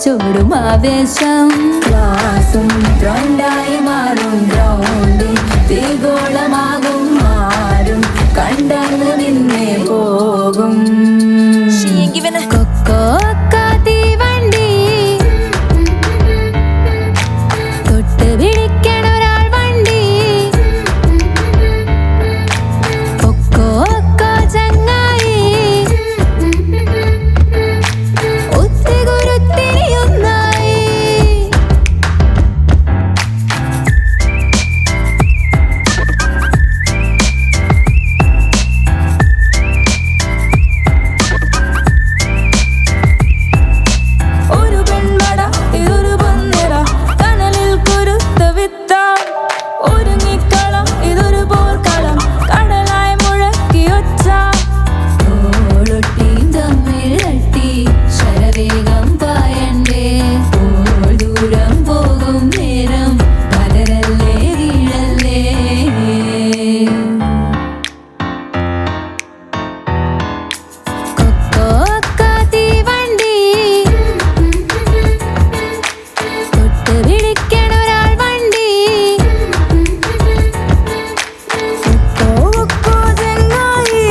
ചൂടും ആവേശം ക്ലാസും ഗ്രൗണ്ടായി മാറും ഗ്രൗണ്ടിൽ തീഗോളമാകും മാറും കണ്ടങ്ങ് നിന്നേ പോകും കൊക്കോ തീവണ്ടി തൊട്ട് പിടിക്കണ ഒരാൾ വണ്ടി കൊക്കോ ചങ്ങായി ഒത്തിരി ഒന്നായി ഒരു പെൺമട ഇതൊരു പൊന്നിറ കനലിൽ കുരുത്ത വിത്ത ഒരുങ്ങിക്കളം ഇതൊരു പോർക്കളം കടലായി മുഴക്കി ഒച്ച ഓളൊട്ടിയും തമ്മിഴട്ടി ശരവേഗം പായണ്ടേ ഓൾ ദൂരം പോകും നേരം പതരല്ലേ വീഴല്ലേ കൊക്കോ തീവണ്ടി തൊട്ട് പിടിക്കണ ഒരാൾ വണ്ടി കൊക്കോ ചങ്ങായി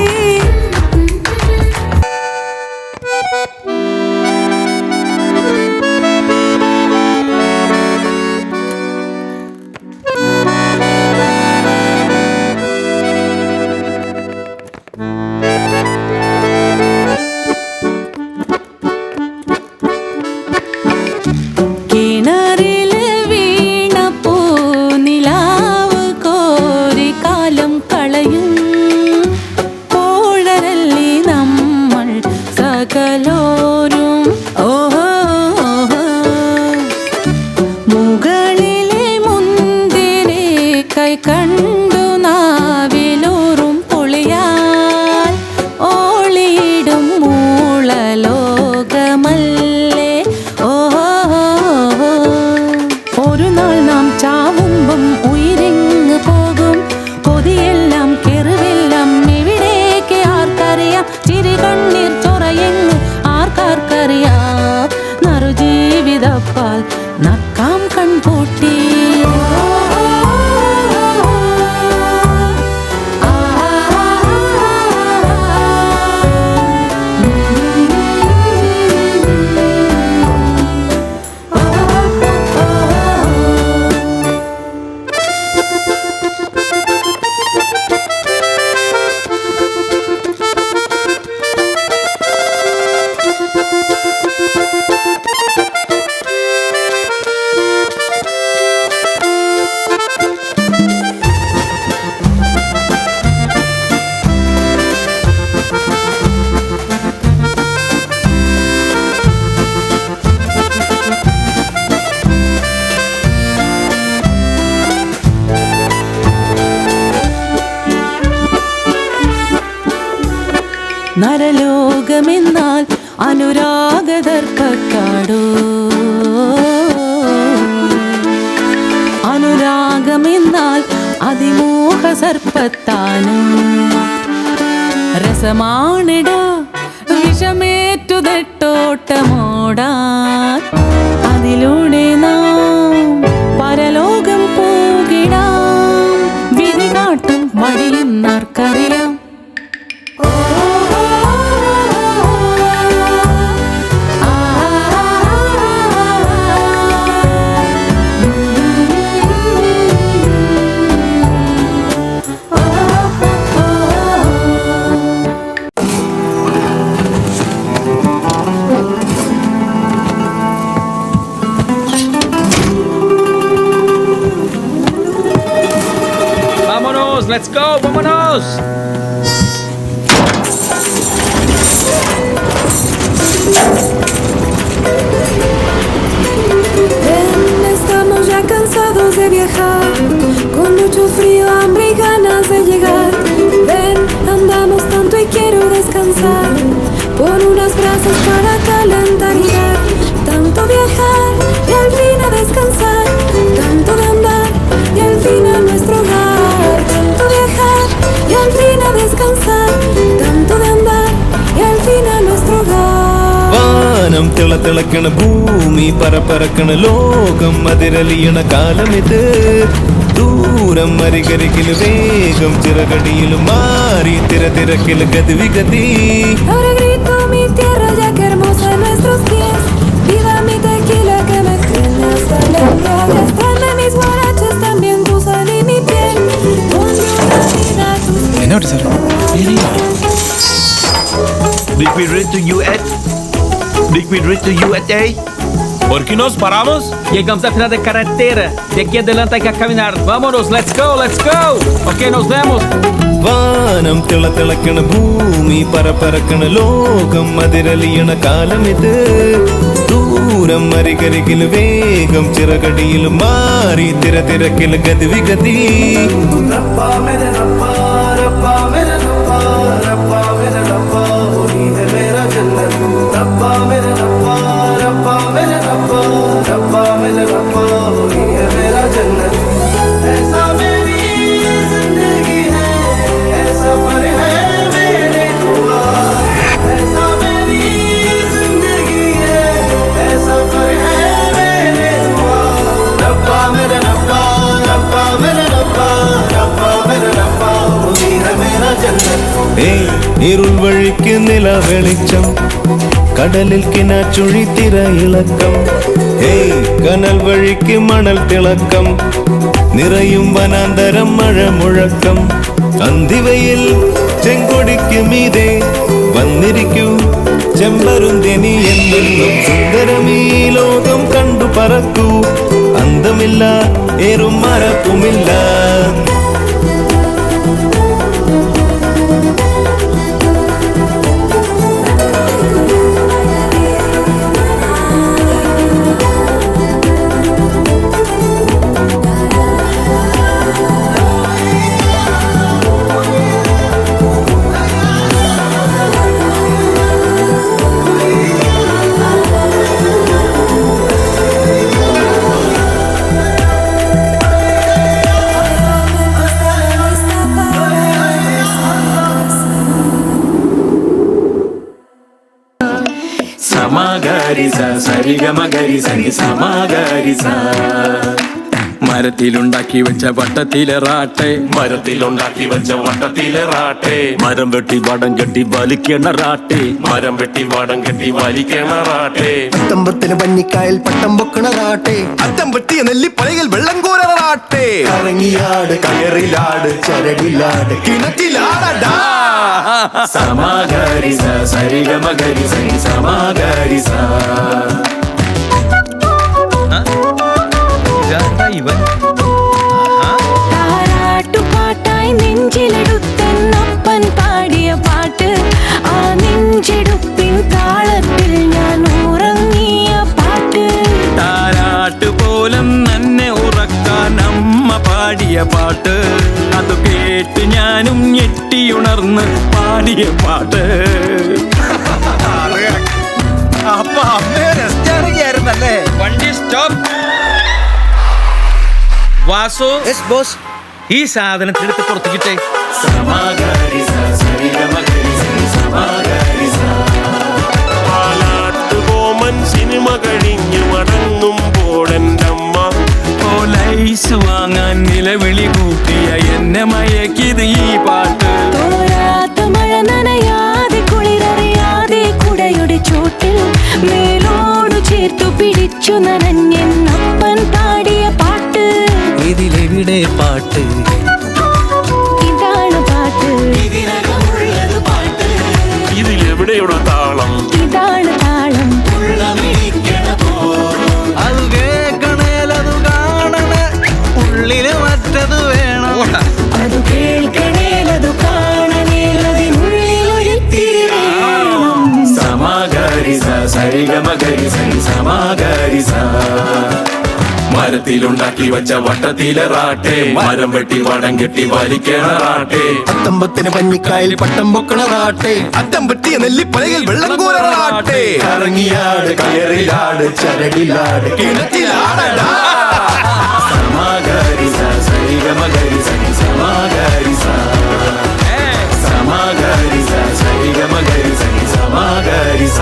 കിണറില് വീണപ്പോ നിലാവ് കോരി കാലം കളയും പോഴരല്ലേ നമ്മൾ സകലോരും ഓഹോ മുകളിലെ മുന്തിരി കൈ കണ്ടു നാവിലൂറും പൊളിയാൽ ഓളിയിടും മൂളലോകമല്ലേ ഓഹോ ഒരു നാൾ നാം ചാവുമ്പം ഉയരിങ്ങ് പോകും കൊതിയെല്ലാം കെറുവെല്ലാം എവിടേക്ക് ആർക്കറിയാം ചിരി കണ്ണീർ ചൊറയെങ്ങ് ആർക്കാർക്കറിയാം നറുജീവിതപ്പാൽ നക്കാം കൺപൂട്ടി നരലോകമെന്നാൽ അനുരാഗതർക്കാടോ അനുരാഗമെന്നാൽ അതിമോഹ സർപ്പത്താനും രസമാണിട വിഷമേറ്റു നെട്ടോട്ടമോടാൻ അതിലൂടെ നാം പരലോകം പോകിടാം വിധി കാട്ടും വഴിയെന്നാർക്കറിയാം Let's go, vámonos. Estamos ya cansados de viajar, con mucho frío, hambre y ganas de llegar. Ven, andamos tanto y quiero descansar. Pon unas brasas para calentar y dar. Tanto viajar y al fin a descansar. Tanto de andar y al fin a nuestro hogar. Tanto viajar y al fin a descansar. Tanto de andar y al fin a nuestro hogar. വാനം തിള തിളക്കണ ഭൂമി പറക്കണ ലോകം അതിരലിയണ കാലമിത് ദൂരം അരികരികില് വേഗം ചിറകടിയിലും മാറി തിരക്കില് ഗതിവിഗതി. Ahora grito mi tierra ya que hermosa en nuestros pies. Viva mi tequila que me tiene hasta la embriaguez. Tráeme mis guaraches también tu sal y mi piel. Ponle una vida a tus pies. എന്നാ sir Did we reach to US? Did we reach to USA? ¿Por qué nos paramos? Llegamos al final de carretera. De aquí adelante hay que caminar. Vámonos, let's go, let's go. Ok, nos vemos. വാനം തിളക്കണ ഭൂമി പറക്കണ ലോകം അതിരലിയണ കാലമിത് ദൂരം അരികരികില് വേഗം ചിറകടിയിലും മാറി തിരക്കില് ഗതിവിഗതി. ഇരുൾ വഴിക്ക് നില വെളിച്ചം കടലിൽ കിനാച്ചുഴി തിരയിളക്കം. കനൽ വഴിക്ക് മണൽ തിളക്കം നിറയും വനാന്തരം മഴ മുഴക്കം. അന്തിവയിൽ ചെങ്കൊടിക്ക് മീതെ വന്നിരിക്കൂ ചെമ്പരുന്തിനി എന്നെന്നും സുന്ദരമീ ലോകം കണ്ടു പറക്കൂ. അന്തമില്ല ഏറും മറക്കുമില്ല. മരത്തിലുണ്ടാക്കി വെച്ച വട്ടത്തിലെ റാട്ടെ മരത്തിലുണ്ടാക്കി വെച്ച വട്ടത്തിലെ റാട്ടെ മരം വെട്ടി വടം കെട്ടി വലിക്കണ റാട്ടെ മരം വെട്ടി വടം കെട്ടി വലിക്കണ റാട്ടെ അത്തമ്പത്തിന് പഞ്ഞിക്കായൽ പട്ടം പൊക്കണ റാട്ടെ അത്തം പറ്റിയ നെല്ലിപ്പലയിൽ വെള്ളം കോരണാട്ടെ ഇറങ്ങിയാട് കയറിലാട് ചരടിലാട് കിണറ്റിലാടടാ സമാഗരിസ സരിഗമഗരിസ സമാഗരിസ. ഇവൻ താരാട്ടുപാട്ടായി നെഞ്ചിലെടുത്തന്നപ്പൻ പാടിയ പാട്ട് ആ നെഞ്ചെടുപ്പിൻ താളത്തിൽ ഞാൻ ഉറങ്ങിയ പാട്ട്. താരാട്ട് പോലും നന്നെ ഉറക്കാൻ അമ്മ പാടിയ പാട്ട് അത് കേട്ട് ഞാനും ഞെട്ടിയുണർന്ന് പാടിയ പാട്ട്. അപ്പൊ അമ്മയെ രസിക്കാറുകയായിരുന്നല്ലേ? വണ്ടി സ്റ്റോപ്പ്. വാസു ബോസ് ഈ സാധനത്തിനെടുത്ത് പുറത്തേക്കിട്ടെ. സമാഗരിസ സരിഗമഗരിസ സമാഗരിസ. പാലാട്ടുകോമൻ സിനിമ കഴിഞ്ഞു മടങ്ങുമ്പോഴെൻ്റമ്മ ലൈസ് വാങ്ങാൻ നിലവിളി കൂട്ടിയ എന്നെ മയക്കിത് ഈ പാട്ട്. തോരാത്ത മഴ നനയാതെ കുളിരറിയാതെ കുടയുടെ ചോട്ടിൽ മേലോടു ചേർത്തു പിടിച്ചു നനഞ്ഞെന്നപ്പൻ പാടിയ പാട്ട്. ഇതിലെവിടെ പാട്ട്? ഇതാണ് പാട്ട്. ഇതിലെവിടെയുള്ള താളം? ഇതാണ് താളം. അത് കേൾക്കണേലത് കാണണേ ഉള്ളില് മറ്റത് വേണം. അത് കേൾക്കണേലതു കാണണേലതിനുള്ളിലൊരിത്തിരി വേണം. സമാഗരിസ സരിഗമഗരിസ സമാഗരിസ. മരത്തിലുണ്ടാക്കി വെച്ച വട്ടത്തിലെ റാട്ടെ മരം വെട്ടി വടം കെട്ടി വലിക്കണ റാട്ടെ അത്തമ്പത്തിന് പഞ്ഞിക്കായൽ പട്ടം പൊക്കണ റാട്ടെ അത്തം പറ്റിയ നെല്ലിപ്പലയിൽ വെള്ളം കോരണാട്ടെ ഇറങ്ങിയാട് കയറിലാട് ചരടിലാട് കിണറ്റിലാടടാ സമാഗരിസ സരിഗമഗരിസ സമാഗരിസ. സമാഗരിസ സരിഗമഗരിസ സമാഗരിസ.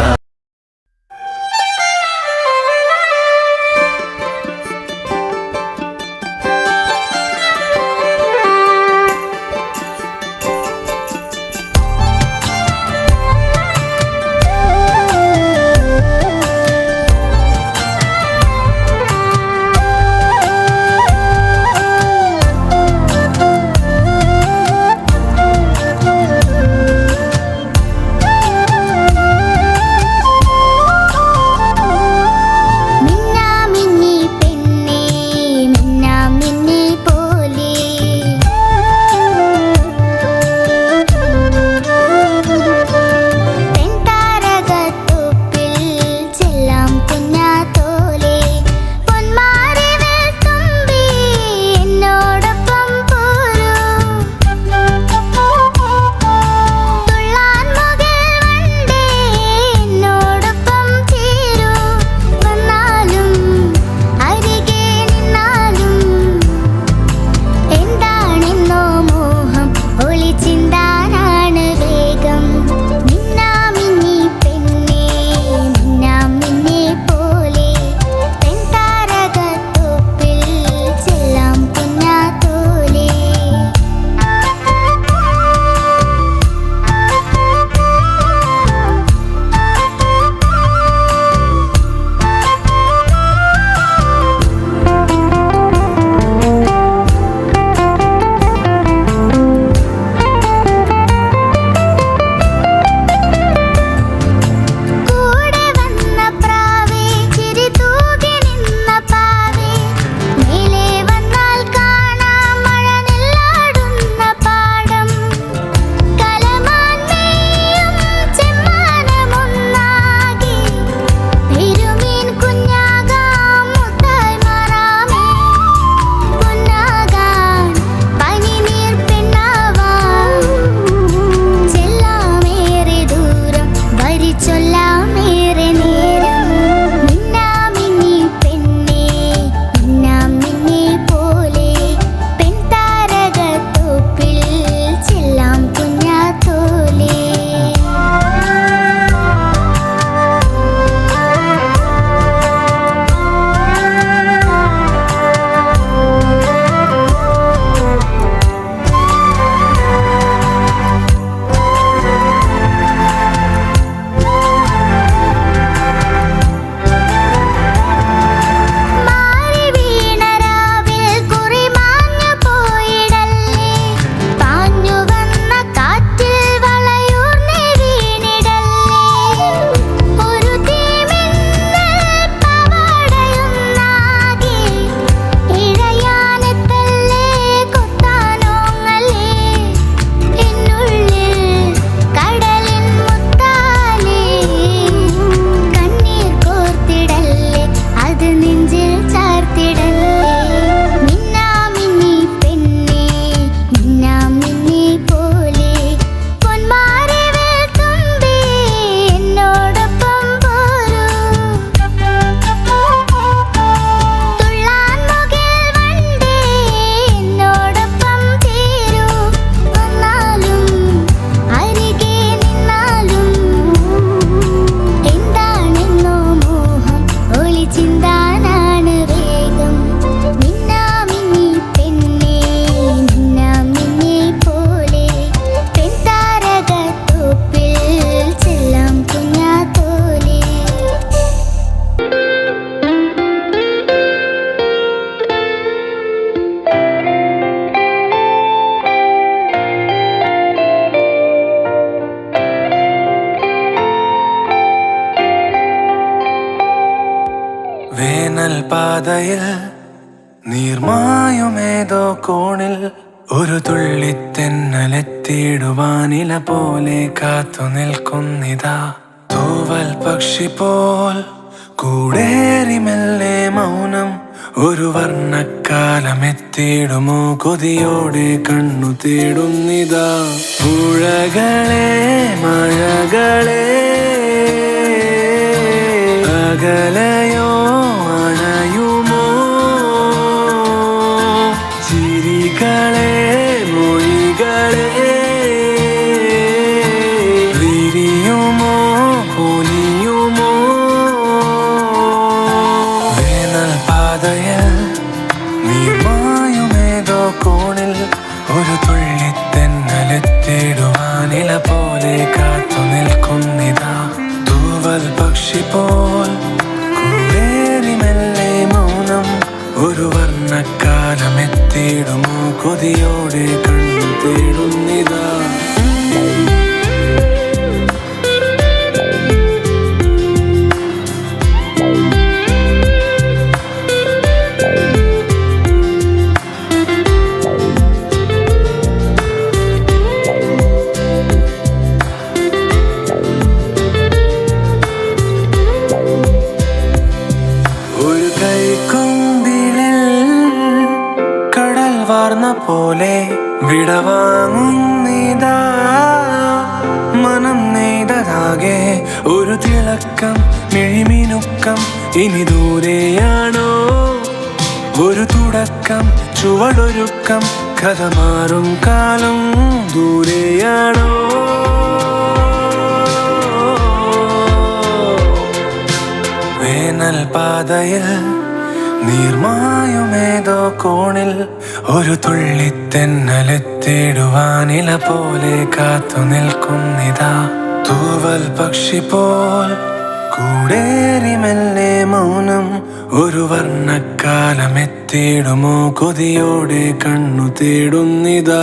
വേനൽ പാതയിൽ നീർമായുമേതോ കോണിൽ ഒരു തുള്ളിത്തെന്നലെത്തിയിടുവാനില പോലെ കാത്തു നിൽക്കുന്നിതാ. തൂവൽ പക്ഷി പോൽ കൂടേറി മെല്ലെ മൗനം ഒരു വർണ്ണക്കാലമെത്തിയിടുമോ കൊതിയോടെ കണ്ണു തേടുന്നിതാ. പുഴകളെ മഴകളെ അകലയോ അണയുമോ ചിരികളെ മൊഴികളെ വിരിയുമോ പൊലിയുമോ. വേനൽ പാതയിൽ നീമായുമേതോ കോണിൽ ഒരു തുള്ളിത്തെന്നലെത്തിടുവാനില പോലെ കാത്തു നിൽക്കുന്നിതാ. തൂവൽ പക്ഷി പോൽ കൂടേറി മെല്ലെ മൗനം ഒരു വർണ്ണക്കാലമെത്തിയിടുമോ കൊതിയോടെ കണ്ണു തേടുന്നിതാ. ഒരു കൈക്കൊമ്പിളിൽ കടൽ വാർന്ന പോലെ വിടവാങ്ങുന്നിതാ. മനം നെയ്തതാകെ ഒരു തിളക്കം മിഴിമിനുക്കം ഇനി ദൂരെയാണോ ഒരു തുടക്കം ചുവടൊരുക്കം കഥ മാറും കാലം ദൂരെയാണോ. വേനൽ പാതയിൽ നീർമായുമേതോ കോണിൽ ഒരു തുള്ളിത്തെന്നലെത്തിടുവാനില പോലെ കാത്തു നിൽക്കുന്നിതാ. തൂവൽ പക്ഷി പോൽ കൂടേറി മെല്ലെ മൗനം ഒരു വർണ്ണക്കാലമെത്തിയിടുമോ കൊതിയോടെ കണ്ണു തേടുന്നിതാ.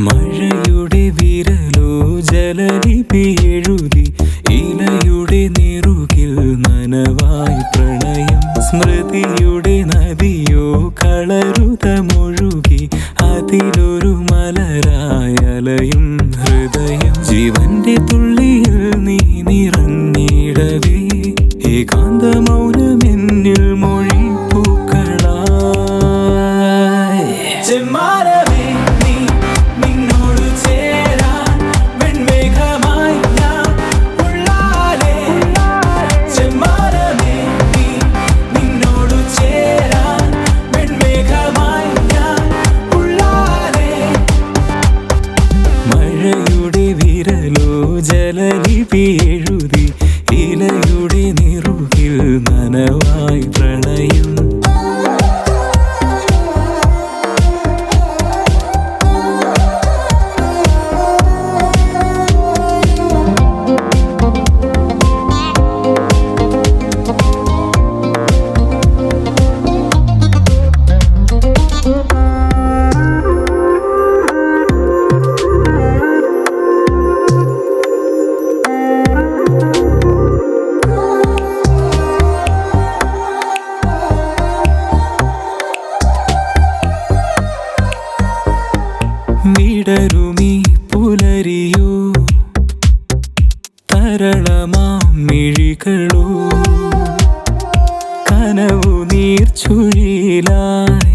മഴയുടെ വിരലോ ജലലിപി എഴുതി ഇലയുടെ നിറുകിൽ നനവായി പ്രണയം. സ്മൃതിയുടെ നദിയോ കളരുതമൊഴുകി അതിലൊരു മലരായലയും ഹൃദയം. ജീവന്റെ തുള്ളിയിൽ നീ നിറഞ്ഞിടവേ ഏകാന്ത മൗനമെന്നിൽ മൊഴി പൂക്കളായി. ചെമ്മാനമേ ജലലിപി എഴുതി ഇലയുടെ നിറുകിൽ നനവായി പ്രണയം. വിടരുമീ പുലരിയോ തരളമാം മിഴികളോ കനവു നീർച്ചുഴിയിലായി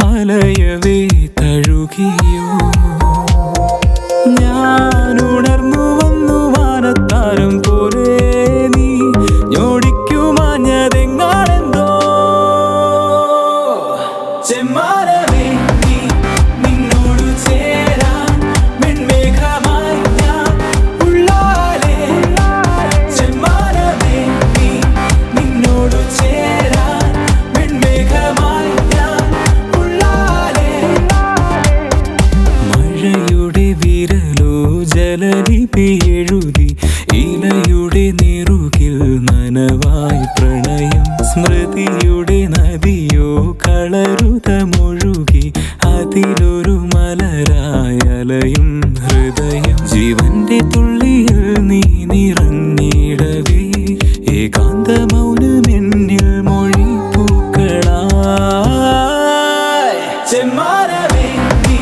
അലയവേ തഴുകിയോ. ഞാൻ ഉണർന്നു വന്നു വാനത്താരം പോലെ നീ ഞോടിക്കുമാഞ്ഞതെങ്ങാണെന്തോ. ചെമ്മാനമേ നിന്നോട് ചേരാൻ വെൺമേഘമായി ഞാൻ ഉള്ളാലെ. ചെമ്മാനമേ നിന്നോട് കനവായി പ്രണയം സ്മൃതിയുടെ നദിയോ കളരുത മുഴുകി അതിലൊരു മലരായലയും ഹൃദയം ജീവന്റെ തുള്ളിയിൽ നീ നിറഞ്ഞിടവേ ഏകാന്ത മൗനമെന്നിൽ മൊഴി പൂക്കളായി ചെമ്മാനമേ നീ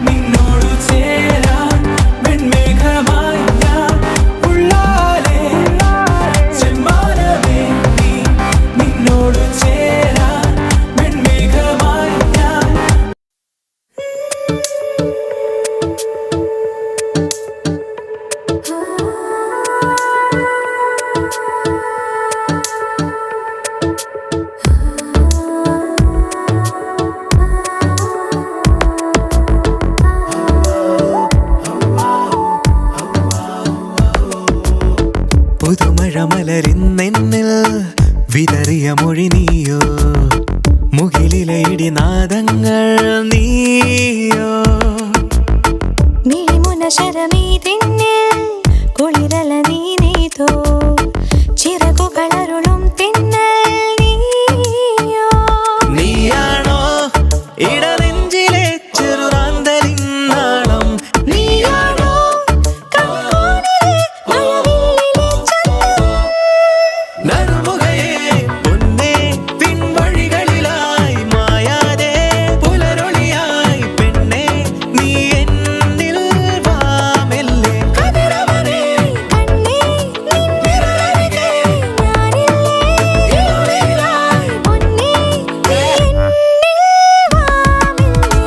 നിന്നോട് ചേരാൻ വെൺമേഘമായി ഞാൻ ഉള്ളാലേ ചെമ്മാനമേ നീ നിന്നോട് ചേരാൻ വെൺമേഘമായി ഞാൻ പുതുമഴ മലരിന്നെന്നിൽ വിതറിയ മൊഴി നീയോ മുകിലിലെ ഇടിനാദങ്ങൾ നീയോ മിഴിമുനശരമീതിന്നിൽ കുളിരല നീ നെയ്തോ ചിറകുകളരുളും തിന്നൽ നീയോ നീയാണോ ഇടനെഞ്ചിലെ ചെറുറാന്തലിന്നാളം നീയാണോ കൺകോണിലെ മഴവില്ലിലെ ചന്തം നറുമുഖയേ പൊന്നേ പിൻവഴികളിലായി മായാതെ പുലരൊളിയായി പെണ്ണേ നീ എന്നിൽ വാമെല്ലേ കതിരവനേ കണ്ണേ നിൻ വിരലരികെ ഞാനില്ലേ ഇരുളിലായി പൊന്നേ നീ എന്നിൽ വാമില്ലേ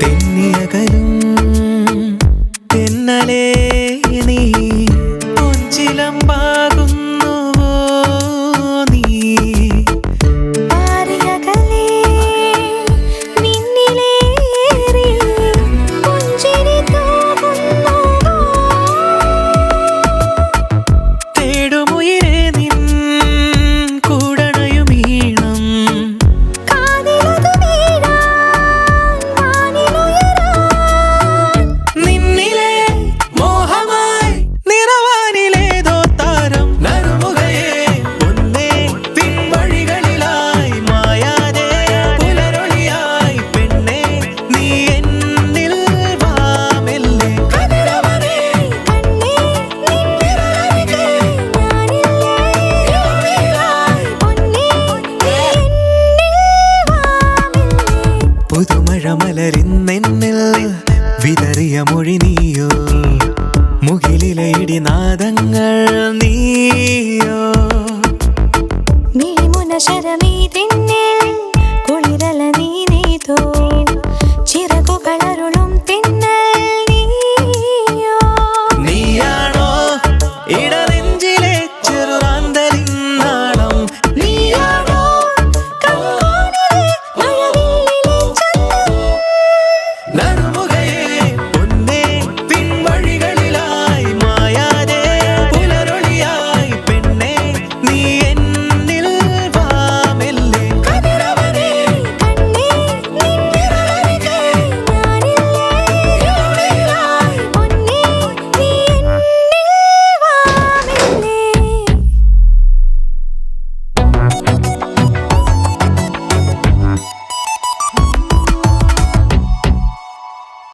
തെന്നിയകലും തെന്നലേ നീ പൊഞ്ചിലമ്പാകുന്നുവോ നീ പാറിയകലേ നിന്നിലേറി പുഞ്ചിരി തൂകുന്നുവോ തേടുമുയിരേ നിൻ കൂടണയുമീണം കാതിലതു വീഴാൻ വാനിലുയരാൻ നിന്നിലെ മോഹമായി നിറവാനിലേതോ താരം നറുമുഖയേ പൊന്നേ പിൻവഴികളിലായി മായാതെ പുലരൊളിയായി പെണ്ണേ നീ എന്നിൽ വാമെല്ലേ കതിരവനേ കണ്ണേ നിൻ വിരലരികെ ഞാനില്ലേ ഇരുളിലായി പൊന്നേ നീ എന്നിൽ വാമില്ലേ പുതുമഴ മലരിന്നെന്നിൽ വിതറിയ മൊഴി നീയോ മുകിലിലെ ഇടിനാദങ്ങൾ നീയോ